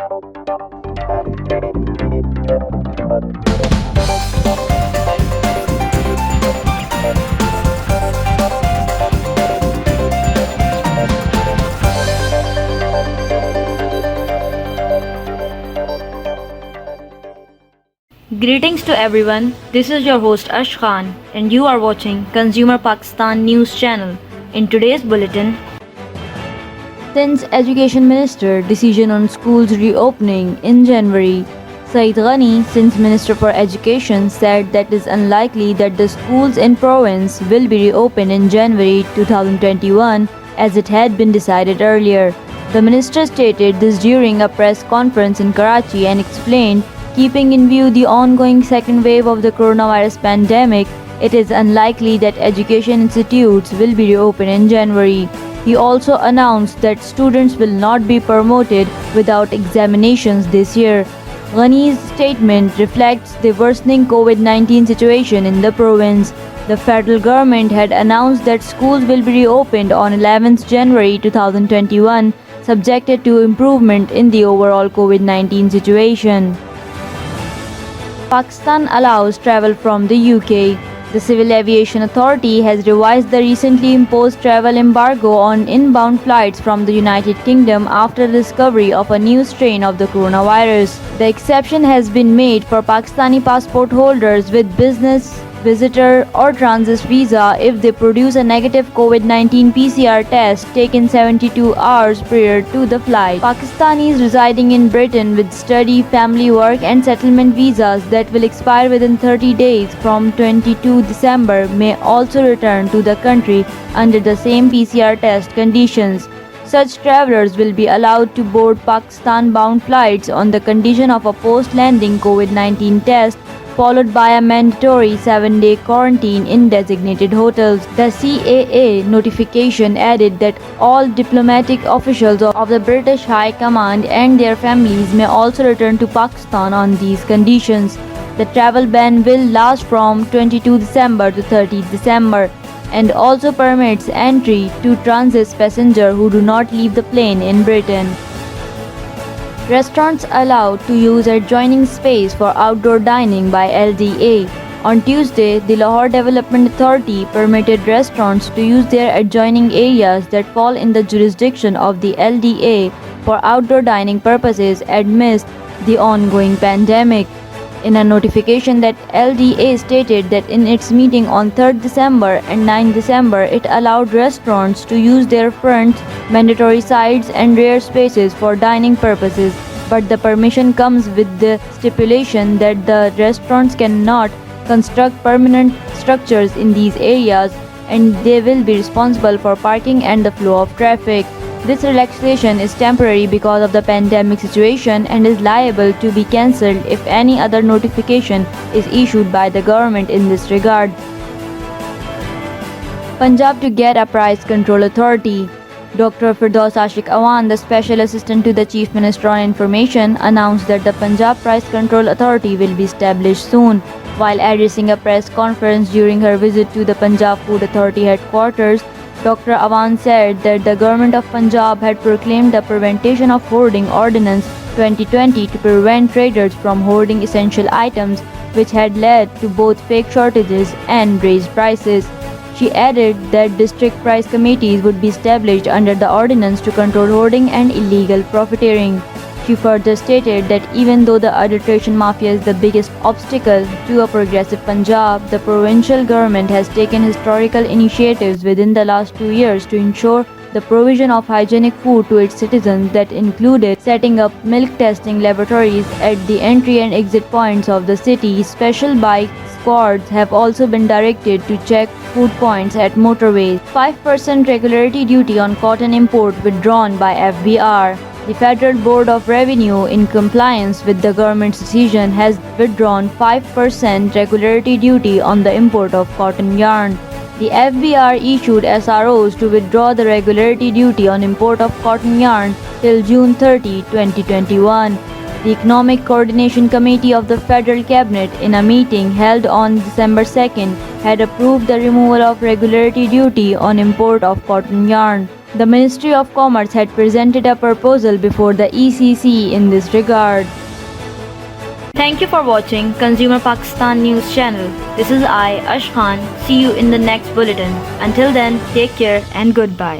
Greetings to everyone. This is your host Ash Khan, and you are watching Consumer Pakistan News Channel. In today's bulletin, since Education Minister decision on schools reopening in January, Saeed Ghani, since Minister for Education, said that it is unlikely that the schools in province will be reopened in January 2021 as it had been decided earlier. The minister stated this during a press conference in Karachi and explained, keeping in view the ongoing second wave of the coronavirus pandemic, it is unlikely that education institutes will be reopened in January. He also announced that students will not be promoted without examinations this year. Ghani's statement reflects the worsening COVID-19 situation in the province. The federal government had announced that schools will be reopened on 11th January 2021, subjected to improvement in the overall COVID-19 situation. Pakistan allows travel from the UK. The Civil Aviation Authority has revised the recently imposed travel embargo on inbound flights from the United Kingdom after the discovery of a new strain of the coronavirus. The exception has been made for Pakistani passport holders with business, visitor or transit visa if they produce a negative COVID-19 PCR test taken 72 hours prior to the flight. Pakistanis residing in Britain with study, family work and settlement visas that will expire within 30 days from 22 December may also return to the country under the same PCR test conditions. Such travelers will be allowed to board Pakistan-bound flights on the condition of a post-landing COVID-19 test followed by a mandatory 7-day quarantine in designated hotels. The CAA notification added that all diplomatic officials of the British High Command and their families may also return to Pakistan on these conditions. The travel ban will last from 22 December to 30 December and also permits entry to transit passengers who do not leave the plane in Britain. Restaurants allowed to use adjoining space for outdoor dining by LDA. On Tuesday, the Lahore Development Authority permitted restaurants to use their adjoining areas that fall in the jurisdiction of the LDA for outdoor dining purposes amidst the ongoing pandemic. In a notification that LDA stated that in its meeting on 3rd December and 9 December, it allowed restaurants to use their front, mandatory sides and rear spaces for dining purposes, but the permission comes with the stipulation that the restaurants cannot construct permanent structures in these areas and they will be responsible for parking and the flow of traffic. This relaxation is temporary because of the pandemic situation and is liable to be cancelled if any other notification is issued by the government in this regard. Punjab to get a price control authority. Dr. Firdaus Ashik Awan, the Special Assistant to the Chief Minister on Information, announced that the Punjab Price Control Authority will be established soon. While addressing a press conference during her visit to the Punjab Food Authority headquarters, Dr. Awan said that the government of Punjab had proclaimed the Prevention of Hoarding Ordinance 2020 to prevent traders from hoarding essential items, which had led to both fake shortages and raised prices. She added that district price committees would be established under the ordinance to control hoarding and illegal profiteering. She further stated that even though the adulteration mafia is the biggest obstacle to a progressive Punjab, the provincial government has taken historical initiatives within the last 2 years to ensure the provision of hygienic food to its citizens that included setting up milk testing laboratories at the entry and exit points of the city. Special bike squads have also been directed to check food points at motorways. 5% regularity duty on cotton import withdrawn by FBR. The Federal Board of Revenue, in compliance with the government's decision, has withdrawn 5% regularity duty on the import of cotton yarn. The FBR issued SROs to withdraw the regularity duty on import of cotton yarn till June 30, 2021. The Economic Coordination Committee of the Federal Cabinet, in a meeting held on December 2nd, had approved the removal of regularity duty on import of cotton yarn. The Ministry of Commerce had presented a proposal before the ECC in this regard. Thank you for watching Consumer Pakistan News channel. This is I, Ash Khan. See you in the next bulletin. Until then, take care and goodbye.